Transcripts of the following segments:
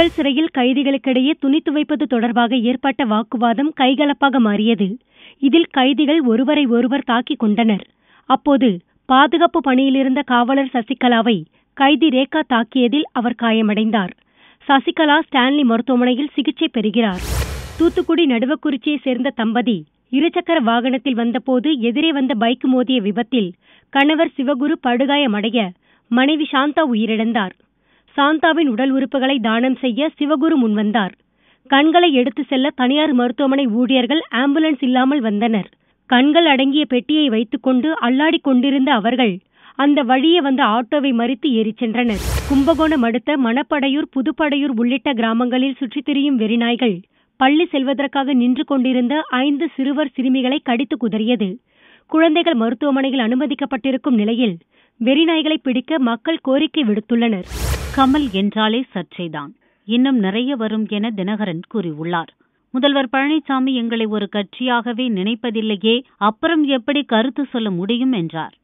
புழல் சிறையில் கைதிகளுக்கிடையே துணி துவைப்பது தொடர்பாக ஏற்பட்ட வாக்குவாதம் கைகலப்பாக மாறியது. இதில் கைதிகள் ஒருவரை ஒருவர் தாக்கிக் கொண்டனர். அப்போது பாதுகாப்பு பணியிலிருந்த காவலர் சசிகலாவை கைதி ரேகா தாக்கியதில் அவர் காயமடைந்தார். சசிகலா ஸ்டான்லி மருத்துவமனையில் சிகிச்சை பெறுகிறார். தூத்துக்குடி நடுவக்குறிச்சியை சேர்ந்த தம்பதி இருசக்கர வாகனத்தில் வந்தபோது எதிரே வந்த பைக் மோதிய விபத்தில் கணவர் சிவகுரு படுகாயமடைய மனைவி சாந்தா உயிரிழந்தார். சாந்தாவின் உடல் உறுப்புகளை தானம் செய்ய சிவகுரு முன்வந்தார். கண்களை எடுத்து செல்ல தனியார் மருத்துவமனை ஊழியர்கள் ஆம்புலன்ஸ் இல்லாமல் வந்தனர். கண்கள் அடங்கிய பெட்டியை வைத்துக்கொண்டு அல்லாடி கொண்டிருந்த அவர்கள் அந்த வழியே வந்த ஆட்டோவை மறித்து ஏறிச் சென்றனர். கும்பகோணம் அடுத்த மணப்படையூர், புதுப்படையூர் உள்ளிட்ட கிராமங்களில் சுற்றித் திரியும் வெறிநாய்கள் பள்ளி செல்வதற்காக நின்று கொண்டிருந்த 5 சிறுவர் சிறுமிகளை கடித்து குதறியது. குழந்தைகள் மருத்துவமனையில் அனுமதிக்கப்பட்டிருக்கும் நிலையில் வெறிநாய்களை பிடிக்க மக்கள் கோரிக்கை விடுத்துள்ளனர். கமல் என்றாலே சர்ச்சைதான், இன்னும் நிறைய வரும் என தினகரன் கூறியுள்ளார். முதல்வர் பழனிசாமி எங்களை ஒரு கட்சியாகவே நினைப்பதில்லையே, அப்புறம் எப்படி கருத்து சொல்ல முடியும் என்றார்.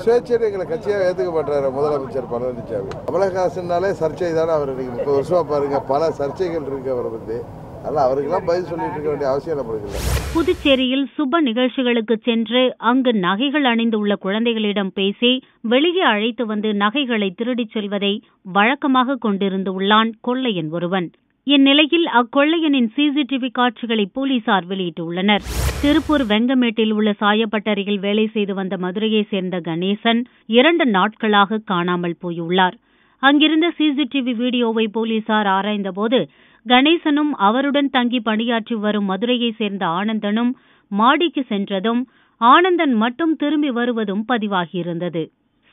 சுயேட்சையை எங்களை கட்சியாக ஏற்றுக்க மாட்டாரு முதலமைச்சர் பழனிசாமி. கமலஹாசன்னாலே சர்ச்சை தானே. அவர் 30 வருஷமா பாருங்க, பல சர்ச்சைகள் இருக்கு அவரை பத்தி. அதெல்லாம் அவருக்கெல்லாம் பதில் சொல்லிட்டு இருக்க வேண்டிய அவசியம் இல்லை. புதுச்சேரியில் சுப நிகழ்ச்சிகளுக்கு சென்று அங்கு நகைகள் அணிந்துள்ள குழந்தைகளிடம் பேசி வெளியே அழைத்து வந்து நகைகளை திருடிச் செல்வதை வழக்கமாக கொண்டிருந்துள்ளான் கொள்ளையன் ஒருவன். இந்நிலையில் அக்கொள்ளையனின் சிசிடிவி காட்சிகளை போலீசார் வெளியிட்டுள்ளனர். திருப்பூர் வெங்கமேட்டில் உள்ள சாயப்பட்டறையில் வேலை செய்து வந்த மதுரையை சேர்ந்த கணேசன் 2 நாட்களாக காணாமல் போயுள்ளார். அங்கிருந்த சிசிடிவி வீடியோவை போலீசார் ஆராய்ந்தபோது கணேசனும் அவருடன் தங்கி பணியாற்றி வரும் மதுரையை சேர்ந்த ஆனந்தனும் மாடிக்கு சென்றதும் ஆனந்தன் மட்டும் திரும்பி வருவதும் பதிவாகியிருந்தது.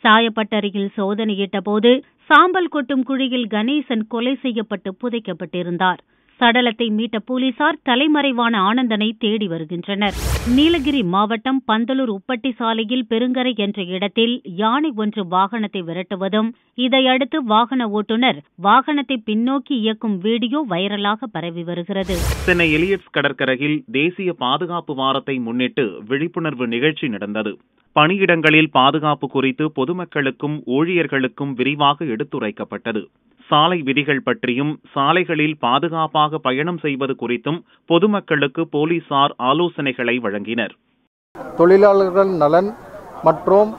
சாயப்பட்டறையில் சோதனையிட்ட போது சாம்பல் கொட்டும் குழியில் கணேசன் கொலை செய்யப்பட்டு புதைக்கப்பட்டிருந்தார். சடலத்தை மீட்ட போலீசார் தலைமறைவான ஆனந்தனை தேடி வருகின்றனர். நீலகிரி மாவட்டம் பந்தலூர் உப்பட்டி சாலையில் பெருங்கரை என்ற இடத்தில் யானை ஒன்று வாகனத்தை விரட்டுவதும், இதையடுத்து வாகன ஓட்டுநர் வாகனத்தை பின்னோக்கி இயக்கும் வீடியோ வைரலாக பரவி வருகிறது. சென்னை எலியட்ஸ் கடற்கரையில் தேசிய பாதுகாப்பு வாரத்தை முன்னிட்டு விழிப்புணர்வு நிகழ்ச்சி நடந்தது. பணியிடங்களில் பாதுகாப்பு குறித்து பொதுமக்களுக்கும் ஊழியர்களுக்கும் விரிவாக எடுத்துரைக்கப்பட்டது. சாலை விதிகள் பற்றியும் சாலைகளில் பாதுகாப்பாக பயணம் செய்வது குறித்தும் பொதுமக்களுக்கு போலீசார் ஆலோசனைகளை வழங்கினர். தொழிலாளர்கள் நலன் மற்றும்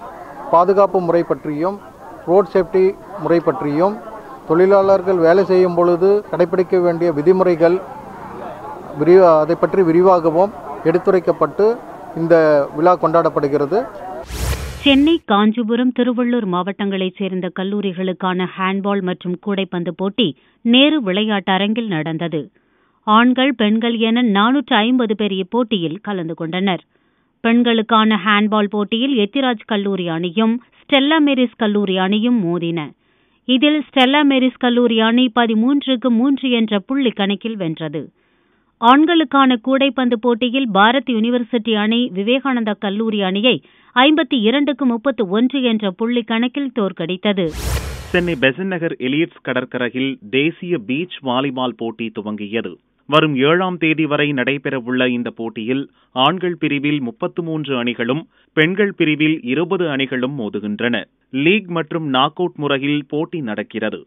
பாதுகாப்பு முறை பற்றியும் ரோட் சேஃப்டி முறை பற்றியும் தொழிலாளர்கள் வேலை செய்யும் பொழுது கடைபிடிக்க வேண்டிய விதிமுறைகள் அதை பற்றி விரிவாகவும் எடுத்துரைக்கப்பட்டு இந்த விழா கொண்டாடப்படுகிறது. சென்னை, காஞ்சிபுரம், திருவள்ளூர் மாவட்டங்களைச் சேர்ந்த கல்லூரிகளுக்கான ஹேண்ட்பால் மற்றும் கூடைப்பந்து போட்டி நேரு விளையாட்டரங்கில் நடந்தது. ஆண்கள், பெண்கள் என 450 பேர் இப்போட்டியில் கலந்து கொண்டனர். பெண்களுக்கான ஹேண்ட்பால் போட்டியில் எத்திராஜ் கல்லூரி அணியும் ஸ்டெல்லா மேரிஸ் கல்லூரி அணியும் மோதின. இதில் ஸ்டெல்லா மேரிஸ் கல்லூரி அணி 13க்கு 3 என்ற புள்ளி கணக்கில் வென்றது. ஆண்களுக்கான கூடைப்பந்து போட்டியில் பாரத் யூனிவர்சிட்டி அணி விவேகானந்தா கல்லூரி அணியை 52க்கு 31 என்ற புள்ளி கணக்கில் தோற்கடித்தது. சென்னை பெசன்ட் நகர் எலியட்ஸ் கடற்கரையில் தேசிய பீச் வாலிபால் போட்டி துவங்கியது. வரும் 7ஆம் தேதி வரை நடைபெறவுள்ள இந்த போட்டியில் ஆண்கள் பிரிவில் 33 அணிகளும் பெண்கள் பிரிவில் 20 அணிகளும் மோதுகின்றன. லீக் மற்றும் நாக் அவுட் முறையில் போட்டி நடக்கிறது.